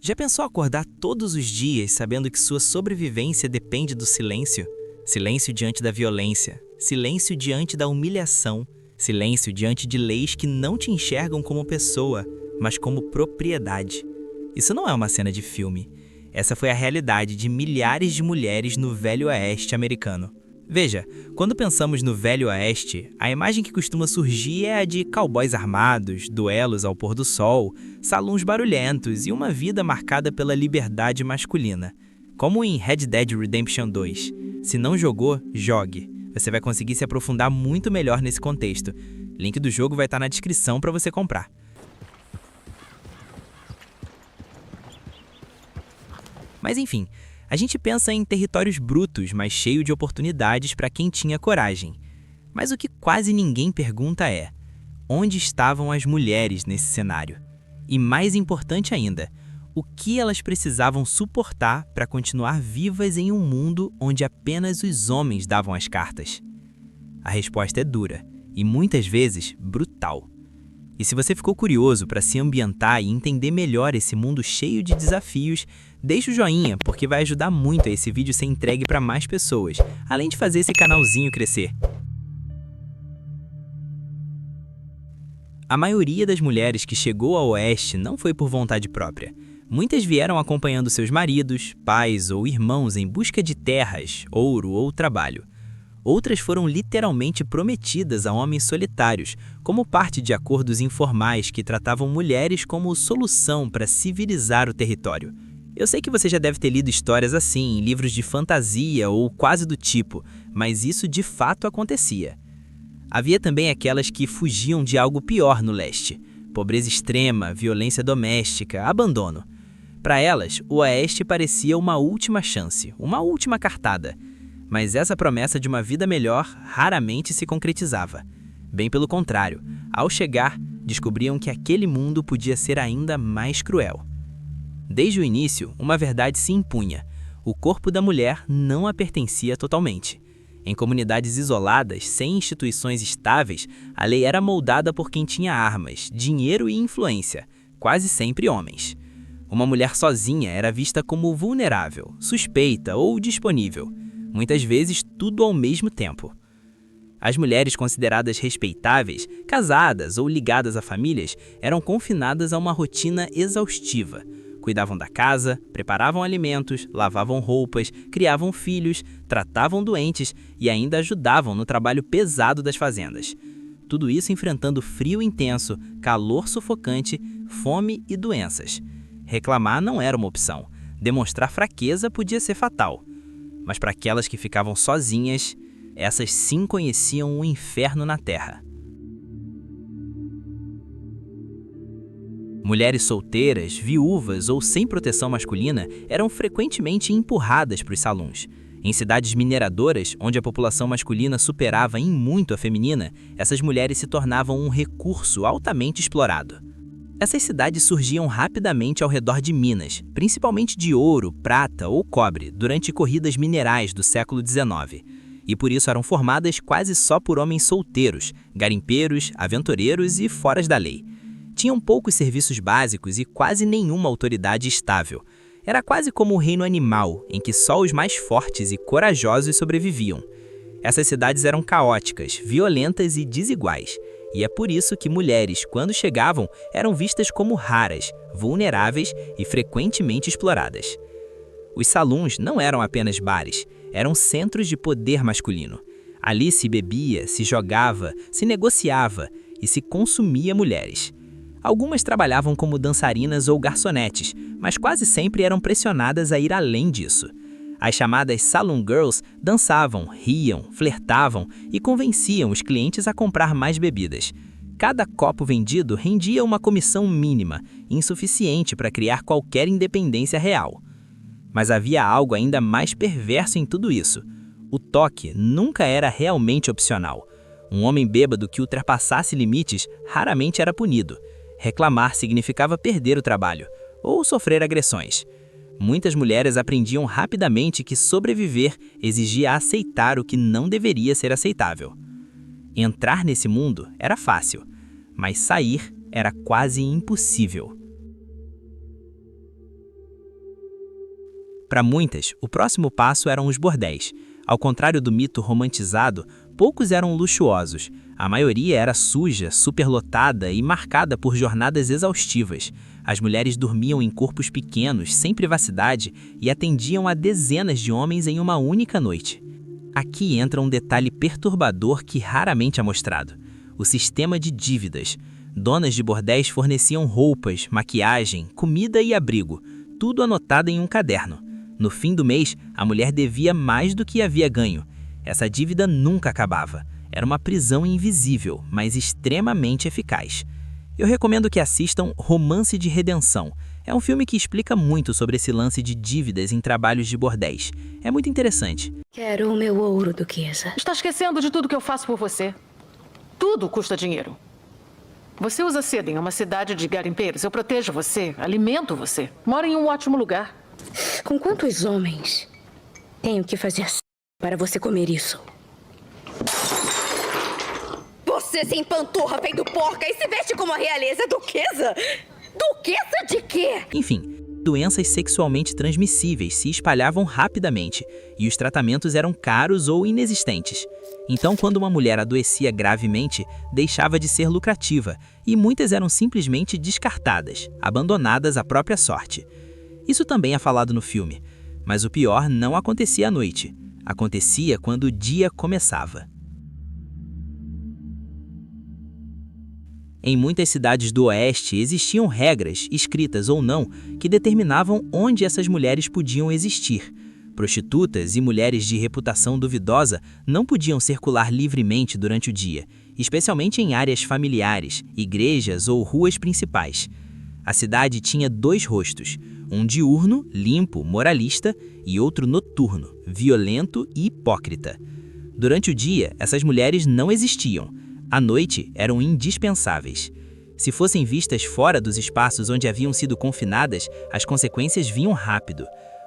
Já pensou acordar todos os dias sabendo que sua sobrevivência depende do silêncio? Silêncio diante da violência, silêncio diante da humilhação, silêncio diante de leis que não te enxergam como pessoa, mas como propriedade. Isso não é uma cena de filme. Essa foi a realidade de milhares de mulheres no Velho Oeste americano. Veja, quando pensamos no Velho Oeste, a imagem que costuma surgir é a de cowboys armados, duelos ao pôr do sol, salões barulhentos e uma vida marcada pela liberdade masculina. Como em Red Dead Redemption 2. Se não jogou, jogue. Você vai conseguir se aprofundar muito melhor nesse contexto. Link do jogo vai estar na descrição para você comprar. Mas enfim, a gente pensa em territórios brutos, mas cheios de oportunidades para quem tinha coragem. Mas o que quase ninguém pergunta é: onde estavam as mulheres nesse cenário? E mais importante ainda, o que elas precisavam suportar para continuar vivas em um mundo onde apenas os homens davam as cartas? A resposta é dura e muitas vezes brutal. E se você ficou curioso para se ambientar e entender melhor esse mundo cheio de desafios, deixa o joinha, porque vai ajudar muito a esse vídeo ser entregue para mais pessoas, além de fazer esse canalzinho crescer. A maioria das mulheres que chegou ao Oeste não foi por vontade própria. Muitas vieram acompanhando seus maridos, pais ou irmãos em busca de terras, ouro ou trabalho. Outras foram literalmente prometidas a homens solitários, como parte de acordos informais que tratavam mulheres como solução para civilizar o território. Eu sei que você já deve ter lido histórias assim em livros de fantasia ou quase do tipo, mas isso de fato acontecia. Havia também aquelas que fugiam de algo pior no leste: pobreza extrema, violência doméstica, abandono. Para elas, o Oeste parecia uma última chance, uma última cartada. Mas essa promessa de uma vida melhor raramente se concretizava. Bem pelo contrário, ao chegar, descobriam que aquele mundo podia ser ainda mais cruel. Desde o início, uma verdade se impunha: o corpo da mulher não a pertencia totalmente. Em comunidades isoladas, sem instituições estáveis, a lei era moldada por quem tinha armas, dinheiro e influência, quase sempre homens. Uma mulher sozinha era vista como vulnerável, suspeita ou disponível. Muitas vezes tudo ao mesmo tempo. As mulheres consideradas respeitáveis, casadas ou ligadas a famílias, eram confinadas a uma rotina exaustiva. Cuidavam da casa, preparavam alimentos, lavavam roupas, criavam filhos, tratavam doentes e ainda ajudavam no trabalho pesado das fazendas. Tudo isso enfrentando frio intenso, calor sufocante, fome e doenças. Reclamar não era uma opção. Demonstrar fraqueza podia ser fatal. Mas para aquelas que ficavam sozinhas, essas sim conheciam o inferno na terra. Mulheres solteiras, viúvas ou sem proteção masculina eram frequentemente empurradas para os salões. Em cidades mineradoras, onde a população masculina superava em muito a feminina, essas mulheres se tornavam um recurso altamente explorado. Essas cidades surgiam rapidamente ao redor de minas, principalmente de ouro, prata ou cobre, durante corridas minerais do século XIX. E por isso eram formadas quase só por homens solteiros, garimpeiros, aventureiros e foras da lei. Tinham poucos serviços básicos e quase nenhuma autoridade estável. Era quase como o reino animal, em que só os mais fortes e corajosos sobreviviam. Essas cidades eram caóticas, violentas e desiguais. E é por isso que mulheres, quando chegavam, eram vistas como raras, vulneráveis e frequentemente exploradas. Os salões não eram apenas bares, eram centros de poder masculino. Ali se bebia, se jogava, se negociava e se consumia mulheres. Algumas trabalhavam como dançarinas ou garçonetes, mas quase sempre eram pressionadas a ir além disso. As chamadas Saloon Girls dançavam, riam, flertavam e convenciam os clientes a comprar mais bebidas. Cada copo vendido rendia uma comissão mínima, insuficiente para criar qualquer independência real. Mas havia algo ainda mais perverso em tudo isso. O toque nunca era realmente opcional. Um homem bêbado que ultrapassasse limites raramente era punido. Reclamar significava perder o trabalho ou sofrer agressões. Muitas mulheres aprendiam rapidamente que sobreviver exigia aceitar o que não deveria ser aceitável. Entrar nesse mundo era fácil, mas sair era quase impossível. Para muitas, o próximo passo eram os bordéis. Ao contrário do mito romantizado, poucos eram luxuosos. A maioria era suja, superlotada e marcada por jornadas exaustivas. As mulheres dormiam em corpos pequenos, sem privacidade, e atendiam a dezenas de homens em uma única noite. Aqui entra um detalhe perturbador que raramente é mostrado: o sistema de dívidas. Donas de bordéis forneciam roupas, maquiagem, comida e abrigo, tudo anotado em um caderno. No fim do mês, a mulher devia mais do que havia ganho. Essa dívida nunca acabava. Era uma prisão invisível, mas extremamente eficaz. Eu recomendo que assistam Romance de Redenção. É um filme que explica muito sobre esse lance de dívidas em trabalhos de bordéis. É muito interessante. Quero o meu ouro, duquesa. Está esquecendo de tudo que eu faço por você. Tudo custa dinheiro. Você usa seda em uma cidade de garimpeiros. Eu protejo você, alimento você. Mora em um ótimo lugar. Com quantos homens tenho que fazer para você comer isso? Você se empanturra feito porca e se veste como a realeza duquesa? Duquesa de quê? Enfim, doenças sexualmente transmissíveis se espalhavam rapidamente e os tratamentos eram caros ou inexistentes. Então, quando uma mulher adoecia gravemente, deixava de ser lucrativa e muitas eram simplesmente descartadas, abandonadas à própria sorte. Isso também é falado no filme, mas o pior não acontecia à noite. Acontecia quando o dia começava. Em muitas cidades do Oeste existiam regras, escritas ou não, que determinavam onde essas mulheres podiam existir. Prostitutas e mulheres de reputação duvidosa não podiam circular livremente durante o dia, especialmente em áreas familiares, igrejas ou ruas principais. A cidade tinha dois rostos, um diurno, limpo, moralista, e outro noturno, violento e hipócrita. Durante o dia, essas mulheres não existiam. À noite, eram indispensáveis. Se fossem vistas fora dos espaços onde haviam sido confinadas, as consequências vinham rápido.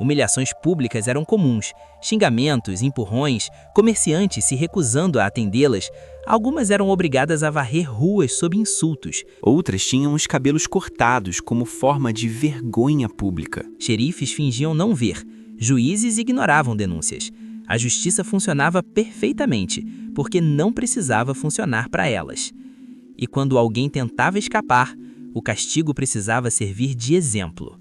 Humilhações públicas eram comuns, xingamentos, empurrões, comerciantes se recusando a atendê-las. Algumas eram obrigadas a varrer ruas sob insultos. Outras tinham os cabelos cortados como forma de vergonha pública. Xerifes fingiam não ver. Juízes ignoravam denúncias. A justiça funcionava perfeitamente, porque não precisava funcionar para elas. E quando alguém tentava escapar, o castigo precisava servir de exemplo.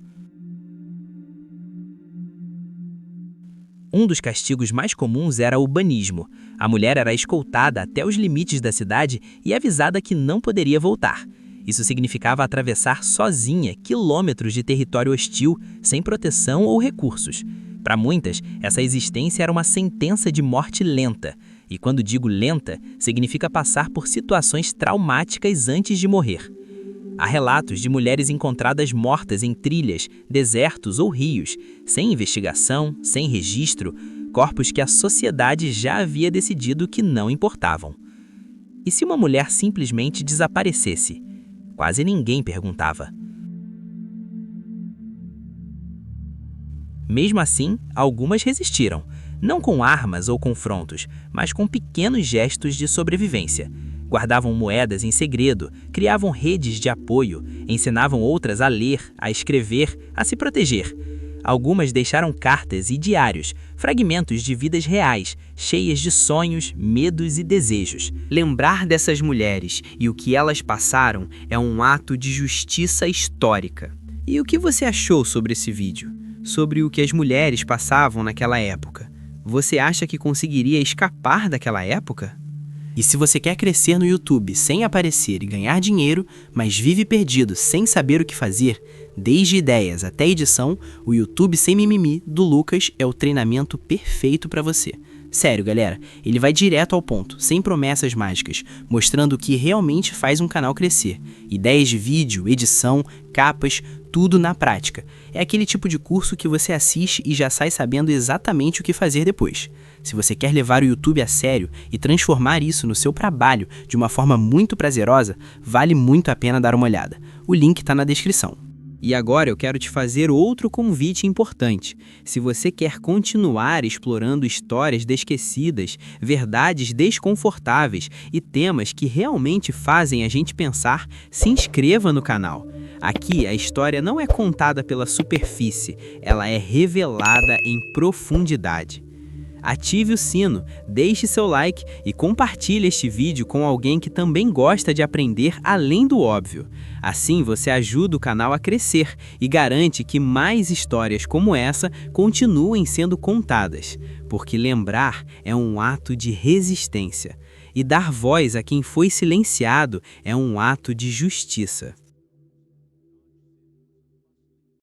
Um dos castigos mais comuns era o banismo. A mulher era escoltada até os limites da cidade e avisada que não poderia voltar. Isso significava atravessar sozinha quilômetros de território hostil, sem proteção ou recursos. Para muitas, essa existência era uma sentença de morte lenta. E quando digo lenta, significa passar por situações traumáticas antes de morrer. Há relatos de mulheres encontradas mortas em trilhas, desertos ou rios, sem investigação, sem registro, corpos que a sociedade já havia decidido que não importavam. E se uma mulher simplesmente desaparecesse? Quase ninguém perguntava. Mesmo assim, algumas resistiram, não com armas ou confrontos, mas com pequenos gestos de sobrevivência. Guardavam moedas em segredo, criavam redes de apoio, ensinavam outras a ler, a escrever, a se proteger. Algumas deixaram cartas e diários, fragmentos de vidas reais, cheias de sonhos, medos e desejos. Lembrar dessas mulheres e o que elas passaram é um ato de justiça histórica. E o que você achou sobre esse vídeo? Sobre o que as mulheres passavam naquela época? Você acha que conseguiria escapar daquela época? E se você quer crescer no YouTube sem aparecer e ganhar dinheiro, mas vive perdido sem saber o que fazer, desde ideias até edição, o YouTube Sem Mimimi do Lucas é o treinamento perfeito para você. Sério, galera, ele vai direto ao ponto, sem promessas mágicas, mostrando o que realmente faz um canal crescer. Ideias de vídeo, edição, capas, tudo na prática. É aquele tipo de curso que você assiste e já sai sabendo exatamente o que fazer depois. Se você quer levar o YouTube a sério e transformar isso no seu trabalho de uma forma muito prazerosa, vale muito a pena dar uma olhada. O link está na descrição. E agora eu quero te fazer outro convite importante. Se você quer continuar explorando histórias esquecidas, verdades desconfortáveis e temas que realmente fazem a gente pensar, se inscreva no canal. Aqui, a história não é contada pela superfície, ela é revelada em profundidade. Ative o sino, deixe seu like e compartilhe este vídeo com alguém que também gosta de aprender além do óbvio. Assim você ajuda o canal a crescer e garante que mais histórias como essa continuem sendo contadas, porque lembrar é um ato de resistência e dar voz a quem foi silenciado é um ato de justiça.